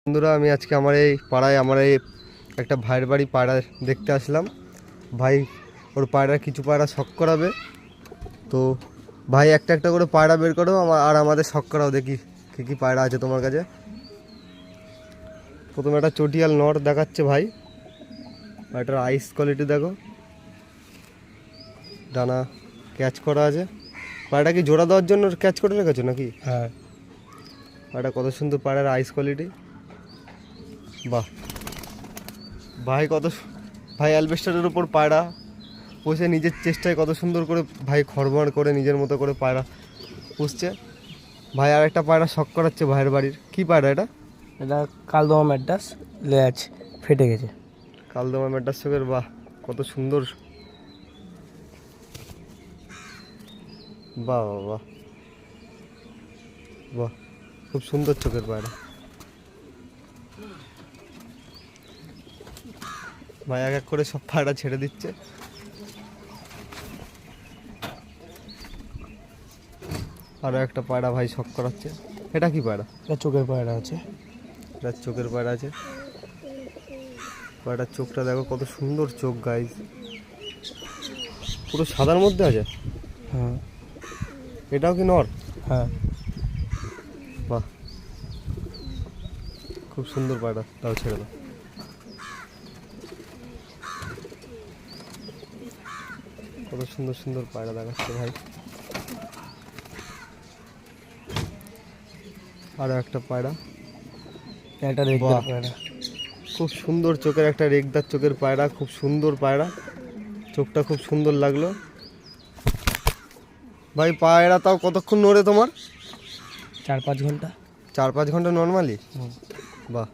বন্ধুরা, আমি আজকে আমার এই পাড়ায় একটা ভাইয়ের বাড়ি পায়রা দেখতে আসলাম। ভাই ওর পায়রা কিছু পায়রা শখ করাবে, তো ভাই একটা একটা করে পায়রা বের করো আর আমাদের শখ করাও, দেখি কী কী পায়রা আছে তোমার কাছে। প্রথমে একটা চটিয়াল নর দেখাচ্ছে ভাই, এটার আইস কোয়ালিটি দেখো, ডানা ক্যাচ করা আছে। পায়রাটা কি জোড়া দেওয়ার জন্য ক্যাচ করে রেখেছো নাকি? হ্যাঁ, পায়রা কত সুন্দর, পায়রার আইস কোয়ালিটি, বাহ ভাই ভাই অ্যালবেস্টারের উপর পায়রা পুষে নিজের চেষ্টায় কত সুন্দর করে ভাই খড়মাড় করে নিজের মতো করে পায়রা পুষছে। ভাই আর একটা পায়রা শখ করাচ্ছে ভাইয়ের বাড়ির। কি পায়রা এটা? এটা কালদমা ম্যাড্রাস, লেজ ফেটে গেছে। কালদমা ম্যাড্রাস চোখের, বাহ কত সুন্দর, বাহ বাহ বাহ বাহ, খুব সুন্দর চোখের পায়রা। ভাই এক এক করে সব পায়রা ছেড়ে দিচ্ছে। আরও একটা পায়রা ভাই শখ করাচ্ছে। এটা কি পায়রা? এটা চোখের পায়রা আছে। এটা চোখের পায়রা আছে। পায়রার চোখটা দেখো কত সুন্দর চোখ গাইজ, পুরো সাদার মধ্যে আছে। হ্যাঁ, এটাও কি নর? হ্যাঁ, বাহ খুব সুন্দর পায়রা, তাও ছেড়ে দাও। কত সুন্দর সুন্দর পায়রা দেখাচ্ছে ভাই। আরও একটা পায়রা, এটা রেগদার পায়রা। খুব সুন্দর চোখের, একটা রেগদার চোখের পায়রা, খুব সুন্দর পায়রা, চোখটা খুব সুন্দর লাগলো ভাই। পায়রা তাও কতক্ষণ নড়ে তোমার? 4-5 ঘন্টা। 4-5 ঘন্টা নর্মালি? বাহ,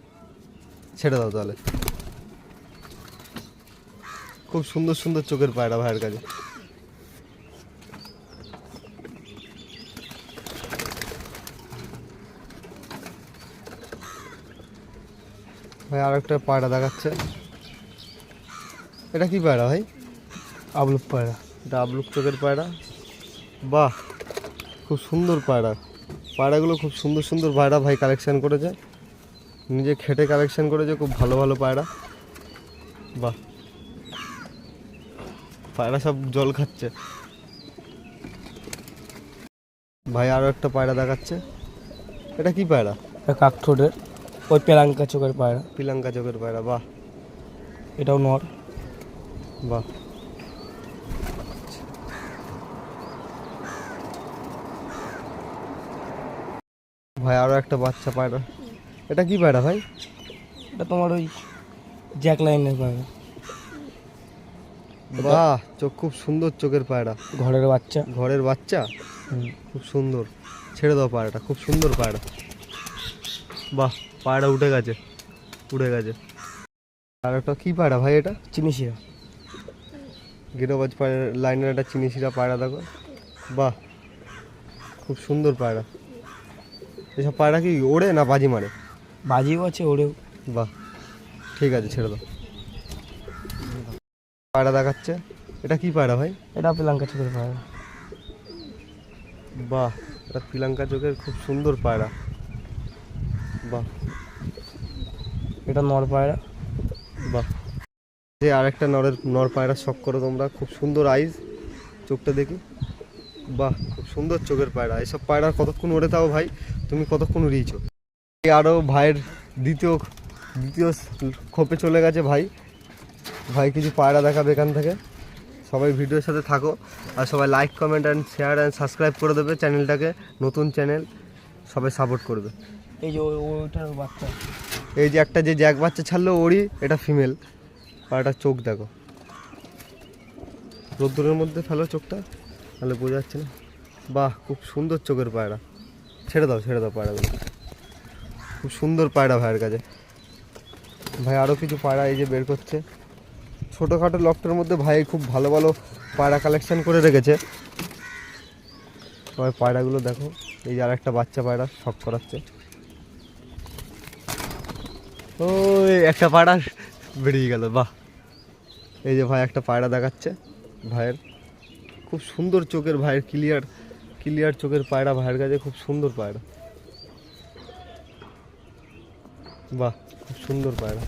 ছেড়ে দাও তাহলে। খুব সুন্দর সুন্দর চোখের পায়রা ভাইয়ের কাছে। ভাই আর একটা পায়রা দেখাচ্ছে। এটা কি পায়রা ভাই? আবলুক পায়রা। এটা আবলুক চোখের পায়রা, বাহ খুব সুন্দর পায়রা। পায়রাগুলো খুব সুন্দর সুন্দর পায়রা ভাই কালেকশন করেছে, নিজে খেটে কালেকশন করেছে, খুব ভালো ভালো পায়রা। বাহ, পায়রা সব জল খাচ্ছে। ভাই আরও একটা পায়রা দেখাচ্ছে। এটা কি পায়রা? এটা কাকঠোড়ের, ওই পেলাঙ্কা চোখের পায়রা। পিলাঙ্কা চোখের পায়রা, বাহ এটাও নর। বাহ। ভাই আরও একটা বাচ্চা পায়রা। এটা কি পায়রা ভাই? এটা তোমার ওই জ্যাক লাইনের পায়রা। বাহ, চোখ খুব সুন্দর চোখের পায়রা, ঘরের বাচ্চা। ঘরের বাচ্চা, খুব সুন্দর। ছেড়ে দাও পায়রাটা, খুব সুন্দর পায়রা। বাহ, পায়রা উঠে গেছে, উড়ে গেছে। আর একটা কি পায়রা ভাই? এটা চিনিশিয়া। গিরবাজ পায়রা লাইনের একটা চিনিশিরা পায়রা দেখো, বাহ খুব সুন্দর পায়রা। এসব পায়রা কি ওড়ে না বাজি মারে? বাজিও আছে, ওরেও। বাহ, ঠিক আছে ছেড়ে দাও। পায়রা দেখাচ্ছে। এটা কি পায়রা ভাই? এটা পেলাঙ্কা চোখের পায়রা। বাহ, এটা পিলাঙ্কা চোখের খুব সুন্দর পায়রা, বাহ। এটা নর পায়রা। বাহ, যে আরেকটা নর পায়রা শখ করো তোমরা, খুব সুন্দর আইজ, চোখটা দেখি, বাহ খুব সুন্দর চোখের পায়রা। এসব পায়রা কতক্ষণ ওড়ে তাও ভাই? তুমি কতক্ষণ উড়িয়েছো? আরও ভাইয়ের দ্বিতীয় দ্বিতীয় খোপে চলে গেছে ভাই। ভাই কিছু পায়রা দেখাবে এখান থেকে। সবাই ভিডিওর সাথে থাকো, আর সবাই like comment and share and subscribe করে দেবে চ্যানেলটাকে, নতুন চ্যানেল, সবাই সাপোর্ট করবে। এই যে ওইটার বাচ্চা। এই যে একটা যে জ্যাক বাচ্চা ছাড়লো ওরই, এটা ফিমেল। আর একটা চোখ দেখো, রোদ্দুরের মধ্যে ফেলো চোখটা, তাহলে বোঝা যাচ্ছে না। বাহ, খুব সুন্দর চোখের পায়রা। ছেড়ে দাও পায়রাগুলো, খুব সুন্দর পায়রা ভাইয়ের কাছে। ভাই আরও কিছু পায়রা এই যে বের করছে। ছোটোখাটো লফটের মধ্যে ভাই খুব ভালো ভালো পায়রা কালেকশন করে রেখেছে। সবাই পায়রাগুলো দেখো। এই যে আর একটা বাচ্চা পায়রা শখ করাচ্ছে। ওই একটা পায়রা বেরিয়ে গেল, বাহ। এই যে ভাই একটা পায়রা দেখাচ্ছে ভাইয়ের, খুব সুন্দর চোখের, ভাইয়ের ক্লিয়ার চোখের পায়রা ভাইয়ের কাছে, খুব সুন্দর পায়রা। বাহ, খুব সুন্দর পায়রা।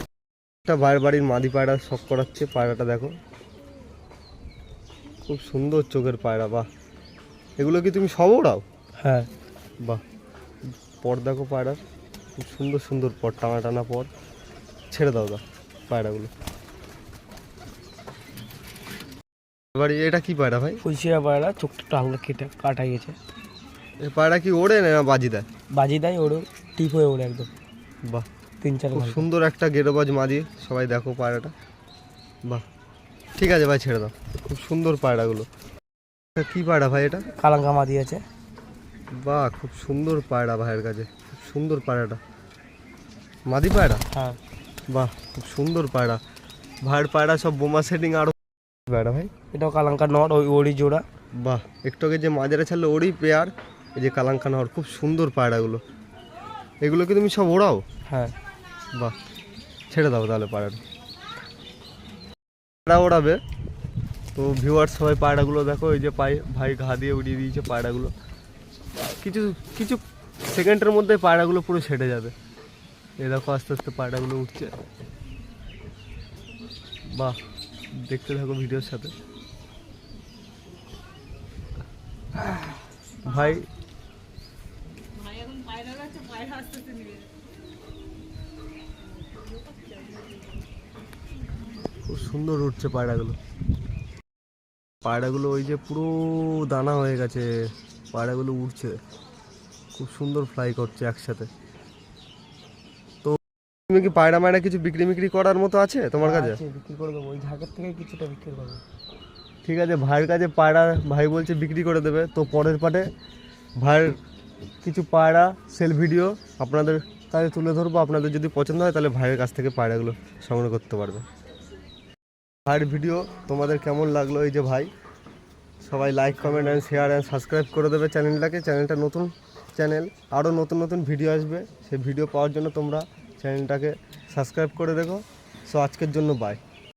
একটা ভাইয়ের বাড়ির মাদি পায়রা শখ করাচ্ছে, পায়রাটা দেখো খুব সুন্দর চোখের পায়রা। বাহ, এগুলো কি তুমি সব ওড়াও? হ্যাঁ। বাহ, পর দেখো পায়রার, খুব সুন্দর সুন্দর পর, টানা টানা পর। ছেড়ে দাও পায়রাগুলো। এবারে এটা কি পায়রা ভাই? ফুলশিরা পায়রা, চোখটা একটু হালকা কাটা গেছে। এই পায়রা কি ওড়ে না বাজি দেয়? বাজি দেয়, ওড়ে টিপ হয়ে ওড়ে একদম। বাহ, 3-4 খুব ঘন্টা। সুন্দর একটা গেরোবাজ মাদি। সবাই দেখো পায়রাটা। বাহ, ঠিক আছে ভাই, ছেড়ে দাও। খুব সুন্দর পায়রাগুলো। এটা কি পায়রা ভাই এটা? কালাঙ্কা মাদি আছে। বাহ, খুব সুন্দর পায়রা ভাইয়ের কাছে, খুব সুন্দর পায়রাটা। মাদি পায়রা? হ্যাঁ। বাহ, খুব সুন্দর পায়রা। ভাইয়ের পায়রা সব বোমা সেটিং। আরো পায়রা ভাই? এটাও কালাঙ্কা নট, ওড়ি জোড়া। বাহ, একটু আগে যে মাঝারে ছাড়লো ওরই পেয়ার, এই যে কালাঙ্কা নহর। খুব সুন্দর পায়রাগুলো। এগুলো কি তুমি সব ওড়াও? হ্যাঁ। বাহ, ছেড়ে দাও তাহলে পায়রাটা। পায়রা ওড়াবে তো ভিউয়ার সবাই পায়রাগুলো দেখো, এই যে ভাই ঘা দিয়ে উড়িয়ে দিয়েছে পায়রাগুলো। কিছু কিছু সেকেন্ডের মধ্যে পায়রাগুলো পুরো সেটে যাবে। এই দেখো আস্তে আস্তে পায়রাগুলো উঠছে। বাহ, দেখতে থাকো ভিডিওর সাথে। ভাই খুব সুন্দর উঠছে পায়রাগুলো। পায়রাগুলো ওই যে পুরো দানা হয়ে গেছে, পায়রাগুলো উঠছে, খুব সুন্দর ফ্লাই করছে একসাথে। তো তুমি কি পায়রা মায়রা কিছু বিক্রি করার মতো আছে তোমার কাছে? আছে, বিক্রি করে দেবো। ওই ঝাঁকের থেকে কিছুটা বিক্রি করবো। ঠিক আছে, ভাইয়ের কাছে পায়রা ভাই বলছে বিক্রি করে দেবে। তো পরের পার্টে ভাইয়ের কিছু পায়রা সেল ভিডিও আপনাদের কাছে তুলে ধরবো। আপনাদের যদি পছন্দ হয় তাহলে ভাইয়ের কাছ থেকে পায়রাগুলো সংগ্রহ করতে পারবে। ভাইয়ের ভিডিও তোমাদের কেমন লাগলো? এই যে ভাই, সবাই like comment and share and subscribe করে দেবে চ্যানেলটাকে। চ্যানেলটা নতুন চ্যানেল, আরও নতুন নতুন ভিডিও আসবে। সেই ভিডিও পাওয়ার জন্য তোমরা চ্যানেলটাকে সাবস্ক্রাইব করে রেখো। সো আজকের জন্য বাই।